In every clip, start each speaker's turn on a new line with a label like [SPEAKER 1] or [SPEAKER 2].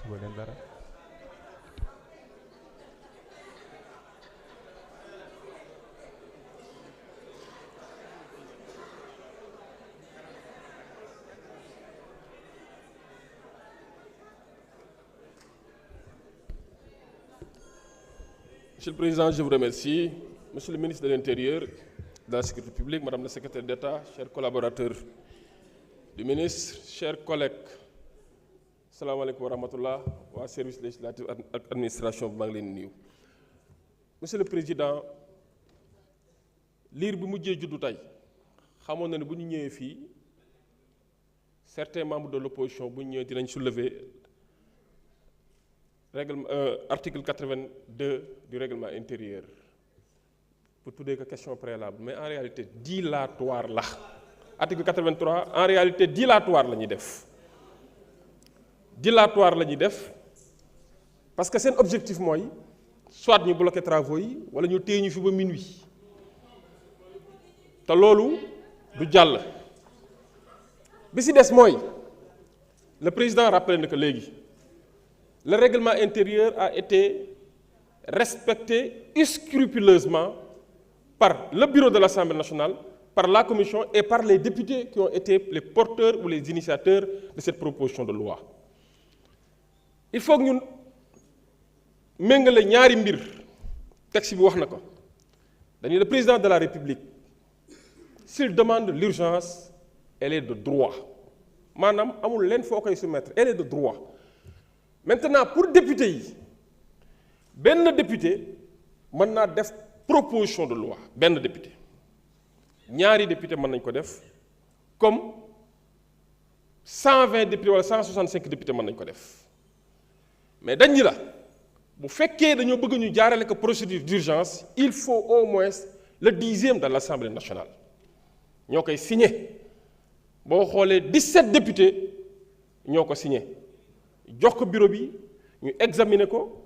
[SPEAKER 1] suba leen dara.
[SPEAKER 2] Monsieur le Président, je vous remercie. Monsieur le ministre de l'Intérieur, de la Sécurité publique, Madame la Secrétaire d'État, chers collaborateurs du ministre, chers collègues, salam aleykum wa rahmatullah, waa service législatif ak administration bi maa ngi leen nuyu. Monsieur le Président, liir bi mujjee juddu tey xamoon na ne bu ñu ñëwee fii certains membres de l'opposition bu ñu ñëwee dinañ soulever article 82 du règlement intérieur pour tuddee ko question préalable mais en réalité dilatoire la article 83 en réalité dilatoire la ñuy def parce que seen objectif mooy soit ñu bloquer travaux yi wala ñu téye ñu fi ba minuit te loolu du jàll bi ci des mooy le président rappelé na que léegi le règlement intérieur a été respecté scrupuleusement par le bureau de l'Assemblée nationale, par la commission et par les députés qui ont été les porteurs ou les initiateurs de cette proposition de loi. Il faut que ñun méngale ñaari mbir texte bi wax na ko dañuy le président de la République s'il demande l'urgence elle est de droit maanaam amul leen foo koy soumettre elle est de droit. Maintenant pour député yi benn député mën naa def proposition de loi benn député ñaari député mën nañ ko def comme 120 députés wala 165 députés mën nañ ko def mais dañ ñi la bu fekkee dañoo bëgg ñu jaarale ko procédure d'urgence il faut au moins le 10e de l'Assemblée nationale ñoo koy signé boo xoolee 17 députés ñoo ko signé jox ko bureau bi ñu examiner ko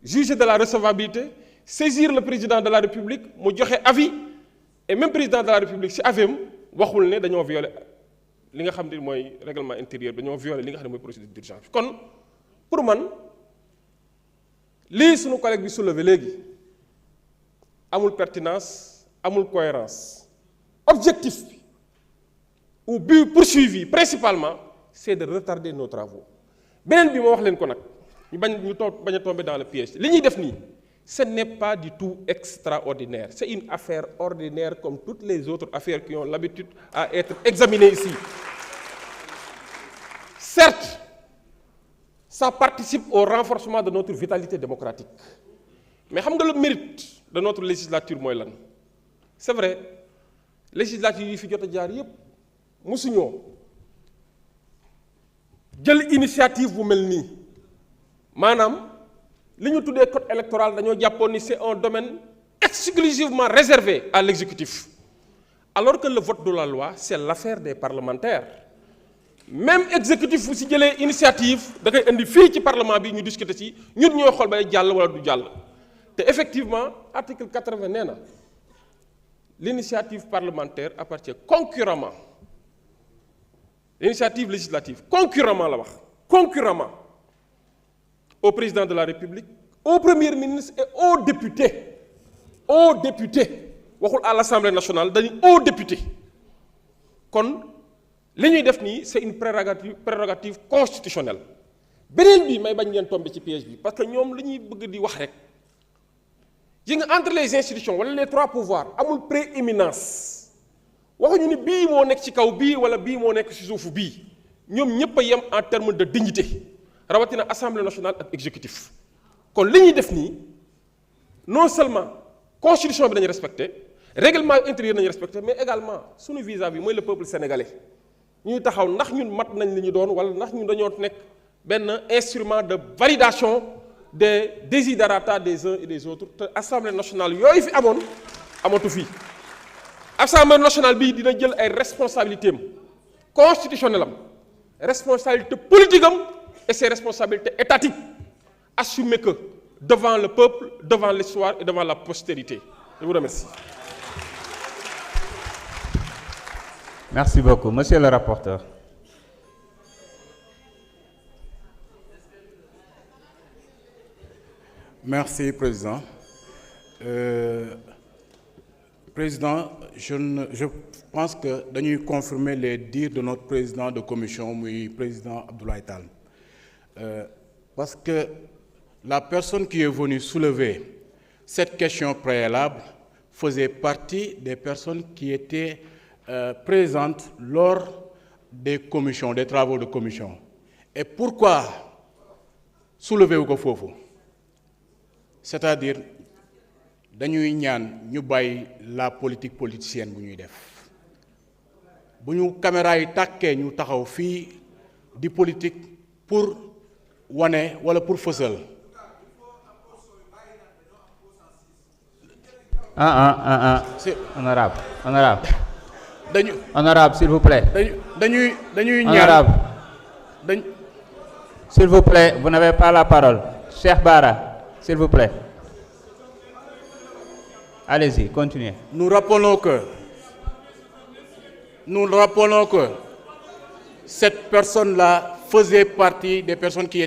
[SPEAKER 2] juger de la recevabilité saisir le président de la République mu joxe avis et même président de la République ci avis am waxul ne dañoo violer li nga xam ne mooy règlement intérieur dañoo violer li nga xam ne mooy procédure d'urgence kon pour man lii suñu collègue bi soulevé léegi amul pertinence amul cohérence objectif bi ou but poursuivi principalement c'est de retarder nos travaux beneen bi ma wax leen ko nag ñu bañ a tomber dans le piège li ñuy def nii ce n'est pas du tout extraordinaire c'est une affaire ordinaire comme toutes les autres affaires qui ont l'habitude à être examinées ici certes ça participe au renforcement de notre vitalité démocratique mais xam nga le mérite de notre législature mooy lan c'est vrai législature yi fi jot a jaar yépp musuñoo jël initiative bu mel nii maanaam li ñu tuddee code électoral dañoo jàppoon ni c'est un domaine exclusivement réservé à l'exécutif alors que le vote de la loi c'est l'affaire des parlementaires même exécutif bu ci jëlee initiative da koy indi fii ci parlement bi ñu discuter ci ñun ñooy xool bay jàll wala du jàll te effectivement article 80 nee na l'initiative parlementaire appartient concurremment l'initiative législative concurremment la wax concurremment au président de la République au premier ministre et aux députés waxul à l'Assemblée nationale dañuy aux députés kon li ñuy def nii c'est une prérogative constitutionnelle beneen bi may bañ ngeen tomber ci piège bi parce que ñoom li ñuy bëgg di wax rek yi nga entre les institutions wala les trois pouvoirs amul prééminence waxuñu ni bii moo nekk ci kaw bii wala bii moo nekk ci suufu bii ñoom ñëpp a yem en termes de dignité rawatina assemblée nationale ak exécutif kon li ñuy def nii non seulement constitution bi dañu respecté règlement intérieur nañu respecté mais également suñu vis-à-vis mooy le peuple sénégalais ñuy taxaw ndax ñun mat nañ li ñu doon wala ndax ñun dañoo nekk benn instrument de validation des desiderata des uns et des autres te assemblée nationale yooyu fi amoon amatu fii assemblée nationale bii dina jël ay responsabilités am constitutionnelles am responsabilité politique am et ses responsabilités étatiques assumer que devant le peuple devant l'histoire et devant la postérité je vous remercie.
[SPEAKER 1] Merci beaucoup monsieur le rapporteur. Merci, Président. Président, je pense que nous confirmer les dires de notre président de commission, le président Abdoulaye Tall. Parce que la personne qui est venue soulever cette question préalable faisait partie des personnes qui étaient présentes lors des commissions, des travaux de commission. Et pourquoi soulever au Kofofu? C'est-à-dire, dañuy ñaan ñu bàyyi la politique politicienne bu ñuy def bu ñu caméra yi tàkkee ñu taxaw fii di politique pour wane wala pour fësal.
[SPEAKER 3] Honorable, s'il vous plaît.
[SPEAKER 1] dañuy
[SPEAKER 3] Honorable. S'il vous plaît, vous n'avez pas la parole. Cheikh Bara, s'il vous plaît. Allez-y, continuez.
[SPEAKER 1] Nous rappelons que cette personne-là faisait partie des personnes qui étaient